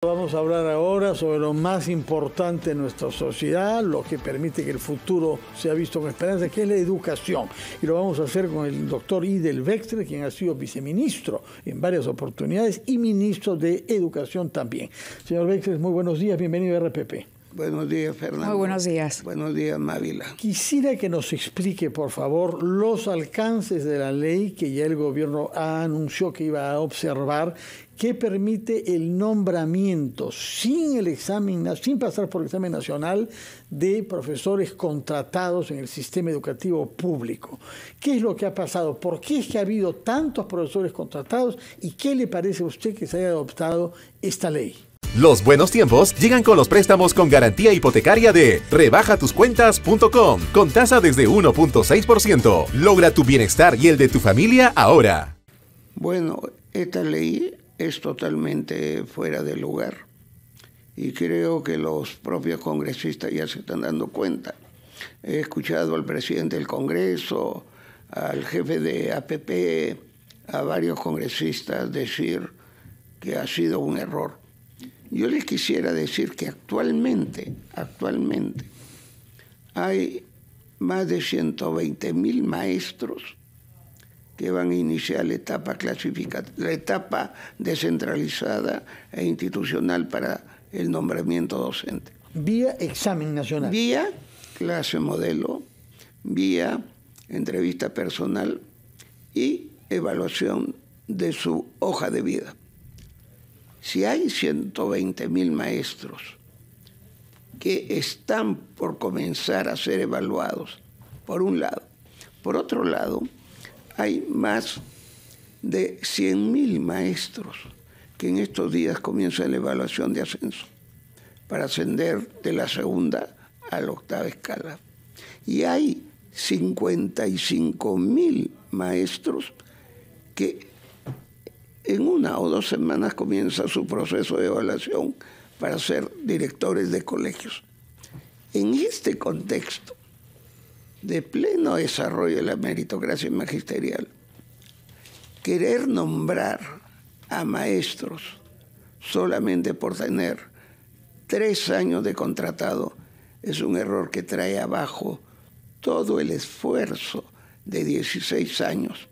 Vamos a hablar ahora sobre lo más importante en nuestra sociedad, lo que permite que el futuro sea visto con esperanza, que es la educación. Y lo vamos a hacer con el doctor Idel Wexler, quien ha sido viceministro en varias oportunidades y ministro de Educación también. Señor Wexler, muy buenos días, bienvenido a RPP. Buenos días, Fernando. Muy buenos días. Buenos días, Mávila. Quisiera que nos explique, por favor, los alcances de la ley que ya el gobierno anunció que iba a observar, que permite el nombramiento sin el examen, sin pasar por el examen nacional, de profesores contratados en el sistema educativo público. ¿Qué es lo que ha pasado? ¿Por qué es que ha habido tantos profesores contratados? ¿Y qué le parece a usted que se haya adoptado esta ley? Los buenos tiempos llegan con los préstamos con garantía hipotecaria de rebajatuscuentas.com con tasa desde 1.6%. Logra tu bienestar y el de tu familia ahora. Bueno, esta ley es totalmente fuera de lugar y creo que los propios congresistas ya se están dando cuenta. He escuchado al presidente del Congreso, al jefe de APP, a varios congresistas decir que ha sido un error. Yo les quisiera decir que actualmente hay más de 120.000 maestros que van a iniciar la etapa descentralizada e institucional para el nombramiento docente. Vía examen nacional. Vía clase modelo, vía entrevista personal y evaluación de su hoja de vida. Si hay 120.000 maestros que están por comenzar a ser evaluados, por un lado. Por otro lado, hay más de 100.000 maestros que en estos días comienzan la evaluación de ascenso para ascender de la segunda a la octava escala. Y hay 55.000 maestros que en 1 o 2 semanas comienza su proceso de evaluación para ser directores de colegios. En este contexto de pleno desarrollo de la meritocracia magisterial, querer nombrar a maestros solamente por tener 3 años de contratado es un error que trae abajo todo el esfuerzo de 16 años.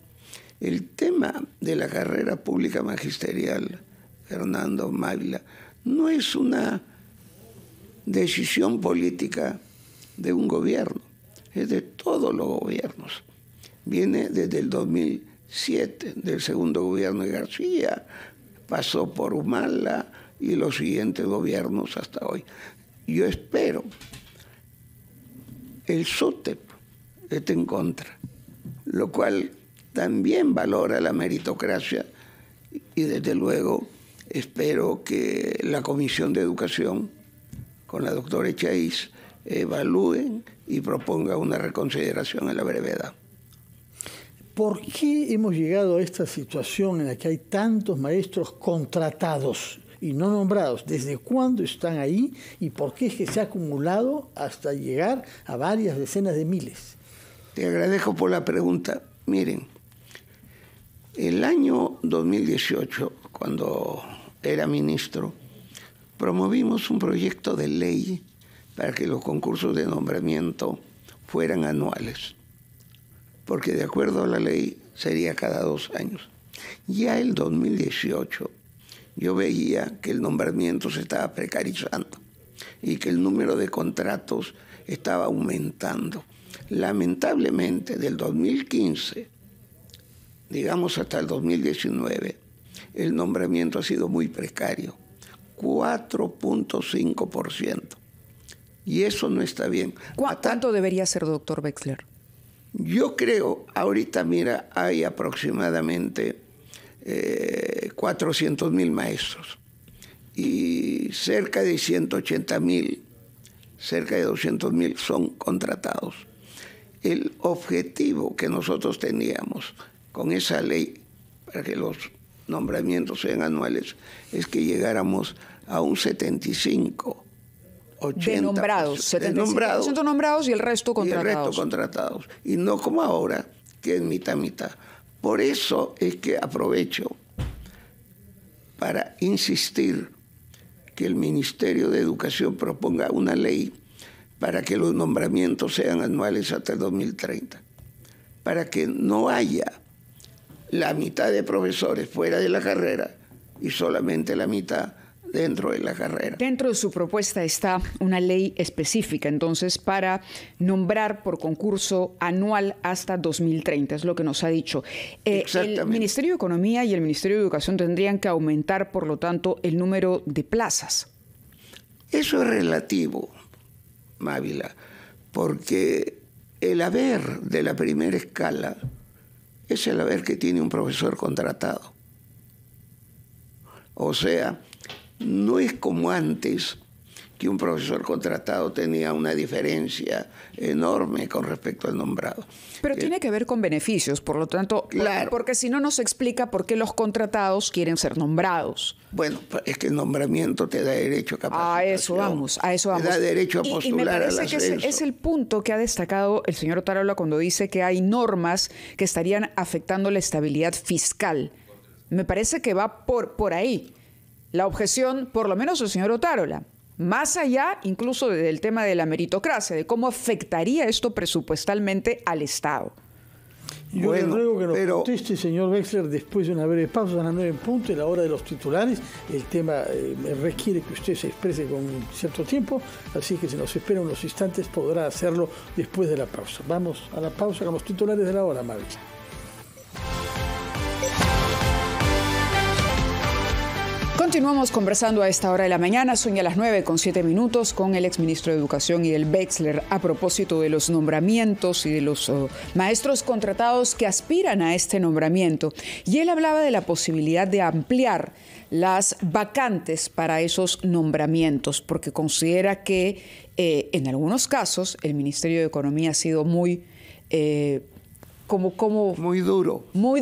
El tema de la carrera pública magisterial, Fernando, Mávila, no es una decisión política de un gobierno, es de todos los gobiernos. Viene desde el 2007, del segundo gobierno de García, pasó por Humala y los siguientes gobiernos hasta hoy. Yo espero el SUTEP esté en contra, lo cual también valora la meritocracia y desde luego espero que la Comisión de Educación con la doctora Echaíz evalúen y proponga una reconsideración a la brevedad. ¿Por qué hemos llegado a esta situación en la que hay tantos maestros contratados y no nombrados? ¿Desde cuándo están ahí y por qué es que se ha acumulado hasta llegar a varias decenas de miles? Te agradezco por la pregunta. Miren, el año 2018, cuando era ministro, promovimos un proyecto de ley para que los concursos de nombramiento fueran anuales, porque de acuerdo a la ley sería cada 2 años. Ya el 2018 yo veía que el nombramiento se estaba precarizando y que el número de contratos estaba aumentando. Lamentablemente, del 2015, digamos hasta el 2019, el nombramiento ha sido muy precario, 4.5%. Y eso no está bien. ¿Cuánto debería ser, doctor Wexler? Yo creo, ahorita mira, hay aproximadamente 400.000 maestros y cerca de 180.000, cerca de 200.000 son contratados. El objetivo que nosotros teníamos con esa ley para que los nombramientos sean anuales es que llegáramos a un 75, 80%. De nombrados, 75% nombrados y el resto contratados. Y el resto contratados. Y no como ahora, que es mitad-mitad. Por eso es que aprovecho para insistir que el Ministerio de Educación proponga una ley para que los nombramientos sean anuales hasta el 2030, para que no haya la mitad de profesores fuera de la carrera y solamente la mitad dentro de la carrera. Dentro de su propuesta está una ley específica, entonces, para nombrar por concurso anual hasta 2030, es lo que nos ha dicho. El Ministerio de Economía y el Ministerio de Educación tendrían que aumentar, por lo tanto, el número de plazas. Eso es relativo, Mávila, porque el haber de la primera escala es el haber que tiene un profesor contratado. O sea, no es como antes, que un profesor contratado tenía una diferencia enorme con respecto al nombrado. Pero tiene que ver con beneficios, por lo tanto, claro, porque si no nos explica por qué los contratados quieren ser nombrados. Bueno, es que el nombramiento te da derecho a capacitación. A eso vamos. Te da derecho a postular al ascenso. Y me parece que es el punto que ha destacado el señor Otárola cuando dice que hay normas que estarían afectando la estabilidad fiscal. Me parece que va por ahí la objeción, por lo menos del señor Otárola. Más allá incluso del tema de la meritocracia, de cómo afectaría esto presupuestalmente al Estado. Yo le ruego que nos conteste, señor Wexler, después de una breve pausa, a las 9 en punto, en la hora de los titulares. El tema requiere que usted se exprese con cierto tiempo, así que si nos espera unos instantes podrá hacerlo después de la pausa. Vamos a la pausa con los titulares de la hora, Mávila. Continuamos conversando a esta hora de la mañana, son ya las 9:07 con el exministro de Educación, Miguel Wexler, a propósito de los nombramientos y de los maestros contratados que aspiran a este nombramiento. Y él hablaba de la posibilidad de ampliar las vacantes para esos nombramientos, porque considera que en algunos casos el Ministerio de Economía ha sido muy... Muy duro. Muy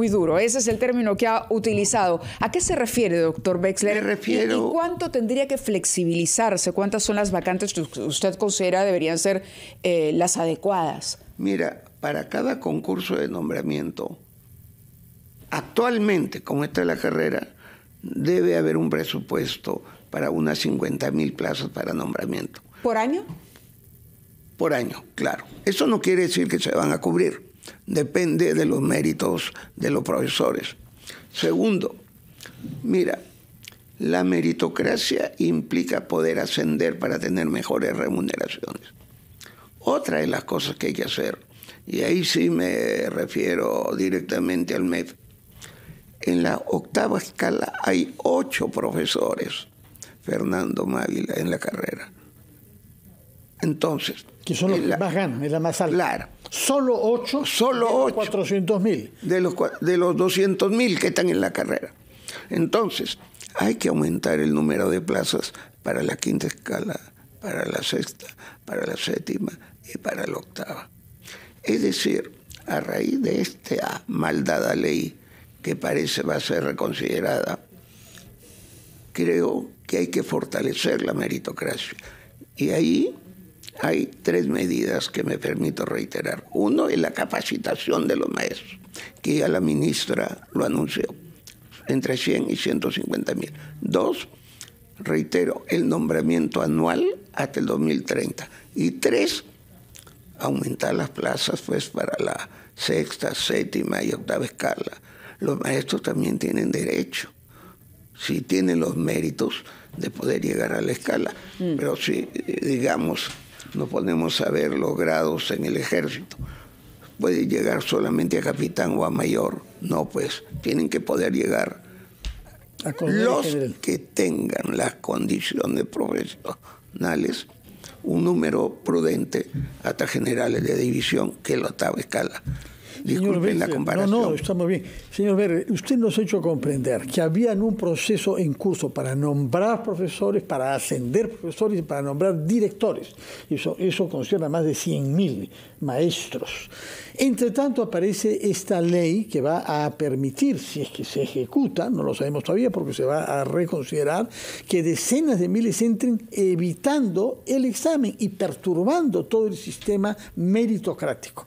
duro. Ese es el término que ha utilizado. ¿A qué se refiere, doctor Wexler? Me refiero... ¿Y cuánto tendría que flexibilizarse? ¿Cuántas son las vacantes que usted considera deberían ser las adecuadas? Mira, para cada concurso de nombramiento, actualmente, como está la carrera, debe haber un presupuesto para unas 50.000 plazas para nombramiento. ¿Por año? Por año, claro. Eso no quiere decir que se van a cubrir. Depende de los méritos de los profesores. Segundo, mira, la meritocracia implica poder ascender para tener mejores remuneraciones. Otra de las cosas que hay que hacer, y ahí sí me refiero directamente al MEF, en la octava escala hay 8 profesores, Fernando Mávila, en la carrera. Entonces... Que son los que más ganan, es la más alta. Claro. Solo 8. Solo 8. 400.000. De los 200.000 que están en la carrera. Entonces, hay que aumentar el número de plazas para la quinta escala, para la sexta, para la séptima y para la octava. Es decir, a raíz de esta maldada ley que parece va a ser reconsiderada, creo que hay que fortalecer la meritocracia. Y ahí hay 3 medidas que me permito reiterar. Uno es la capacitación de los maestros, que ya la ministra lo anunció, entre 100 y 150.000. 2, reitero, el nombramiento anual hasta el 2030. Y 3, aumentar las plazas pues para la sexta, séptima y octava escala. Los maestros también tienen derecho, si tienen los méritos de poder llegar a la escala. Pero si, digamos, nos ponemos a ver los grados en el ejército, puede llegar solamente a capitán o a mayor. No, pues tienen que poder llegar a los que tengan las condiciones profesionales, un número prudente hasta generales de división, que es la octava escala. Disculpen la comparación. No, está muy bien. Señor Wexler, usted nos ha hecho comprender que había un proceso en curso para nombrar profesores, para ascender profesores y para nombrar directores. Eso concierne a más de 100.000 maestros. Entre tanto, aparece esta ley que va a permitir, si es que se ejecuta, no lo sabemos todavía porque se va a reconsiderar, que decenas de miles entren evitando el examen y perturbando todo el sistema meritocrático.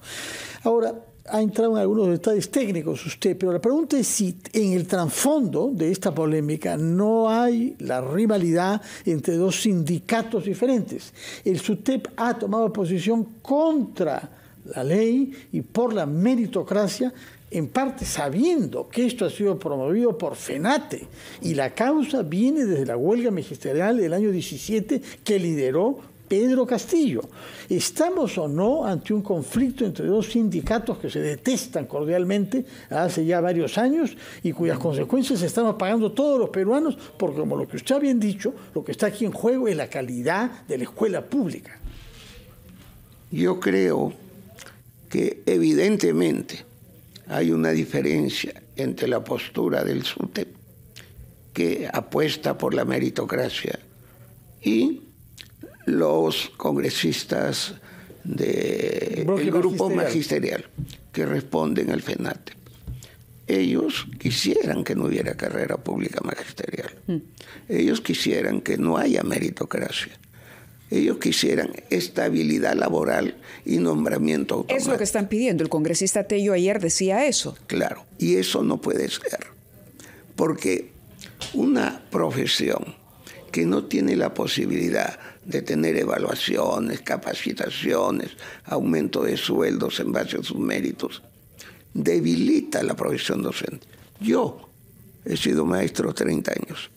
Ahora, ha entrado en algunos detalles técnicos usted, pero la pregunta es si en el trasfondo de esta polémica no hay la rivalidad entre dos sindicatos diferentes. El SUTEP ha tomado posición contra la ley y por la meritocracia, en parte sabiendo que esto ha sido promovido por FENATE, y la causa viene desde la huelga magisterial del año 17 que lideró Pedro Castillo. ¿Estamos o no ante un conflicto entre dos sindicatos que se detestan cordialmente hace ya varios años y cuyas consecuencias estamos pagando todos los peruanos? Porque, como lo que usted ha bien dicho, lo que está aquí en juego es la calidad de la escuela pública. Yo creo que evidentemente hay una diferencia entre la postura del SUTEP, que apuesta por la meritocracia, y los congresistas del grupo magisterial que responden al FENATE. Ellos quisieran que no hubiera carrera pública magisterial. Ellos quisieran que no haya meritocracia. Ellos quisieran estabilidad laboral y nombramiento automático. Es lo que están pidiendo. El congresista Tello ayer decía eso. Claro, y eso no puede ser. Porque una profesión que no tiene la posibilidad de tener evaluaciones, capacitaciones, aumento de sueldos en base a sus méritos, debilita la profesión docente. Yo he sido maestro 30 años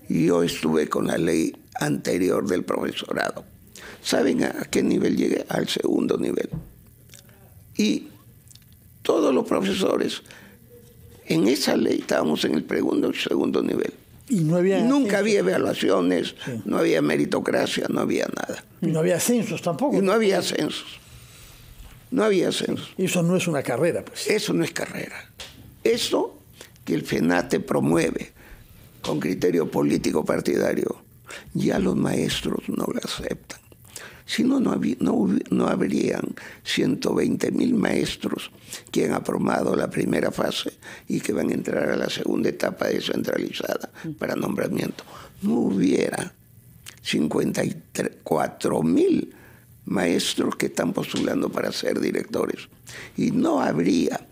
y yo estuve con la ley anterior del profesorado. ¿Saben a qué nivel llegué? Al segundo nivel. Y todos los profesores en esa ley estábamos en el segundo nivel. Y no había nunca había evaluaciones, sí. No había meritocracia, no había nada. Y no había censos tampoco. Y no había censos. No había censos. Eso no es una carrera, pues. Eso no es carrera. Eso que el FENATE promueve con criterio político partidario, ya los maestros no lo aceptan. Si no, no habrían 120.000 maestros que han aprobado la primera fase y que van a entrar a la segunda etapa descentralizada para nombramiento. No hubiera 54.000 maestros que están postulando para ser directores. Y no habría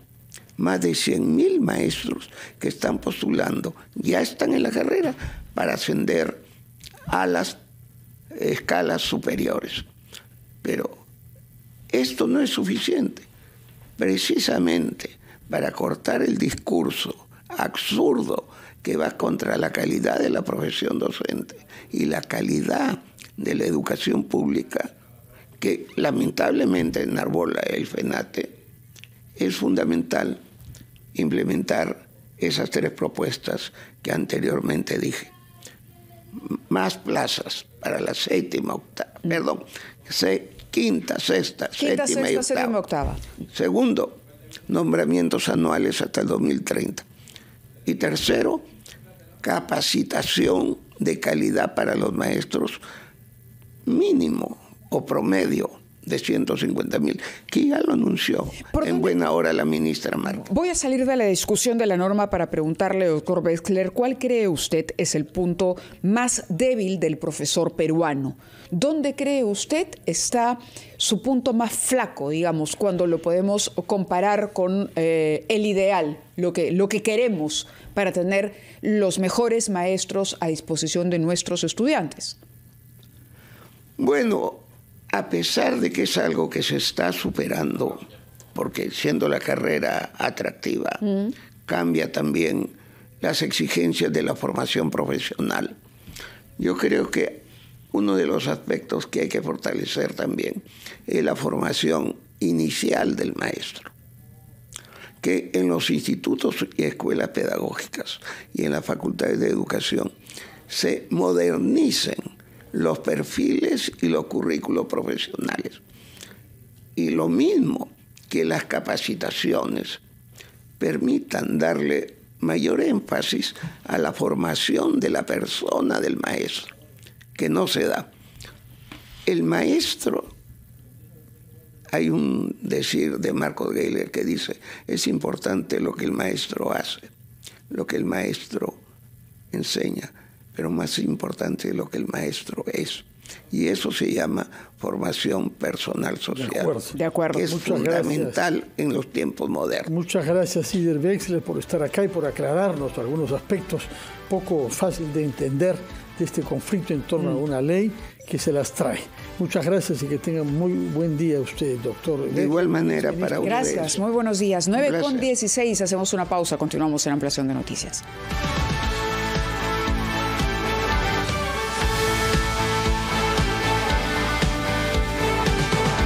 más de 100.000 maestros que están postulando, ya están en la carrera, para ascender a las escalas superiores. Pero esto no es suficiente. Precisamente para cortar el discurso absurdo que va contra la calidad de la profesión docente y la calidad de la educación pública, que lamentablemente enarbola el FENATE, es fundamental implementar esas tres propuestas que anteriormente dije. Más plazas para la quinta, sexta, séptima y octava. Segundo, nombramientos anuales hasta el 2030. Y tercero, capacitación de calidad para los maestros mínimo o promedio de 150.000, que ya lo anunció en buena hora la ministra Marta. Voy a salir de la discusión de la norma para preguntarle, doctor Wexler, ¿cuál cree usted es el punto más débil del profesor peruano? ¿Dónde cree usted está su punto más flaco, digamos, cuando lo podemos comparar con el ideal, lo que queremos para tener los mejores maestros a disposición de nuestros estudiantes? Bueno, a pesar de que es algo que se está superando, porque siendo la carrera atractiva, cambia también las exigencias de la formación profesional. Yo creo que uno de los aspectos que hay que fortalecer también es la formación inicial del maestro. Que en los institutos y escuelas pedagógicas y en las facultades de educación se modernicen los perfiles y los currículos profesionales. Y lo mismo que las capacitaciones permitan darle mayor énfasis a la formación de la persona del maestro, que no se da. El maestro, hay un decir de Marcos Geiler que dice, es importante lo que el maestro hace, lo que el maestro enseña, pero más importante lo que el maestro es. Y eso se llama formación personal social. De acuerdo. Que es fundamental en los tiempos modernos. Muchas gracias, Ider Wexler, por estar acá y por aclararnos algunos aspectos poco fácil de entender de este conflicto en torno a una ley que se las trae. Muchas gracias y que tengan muy buen día usted, doctor. De igual manera para ustedes. Gracias, muy buenos días. 9:16, hacemos una pausa, continuamos en Ampliación de Noticias.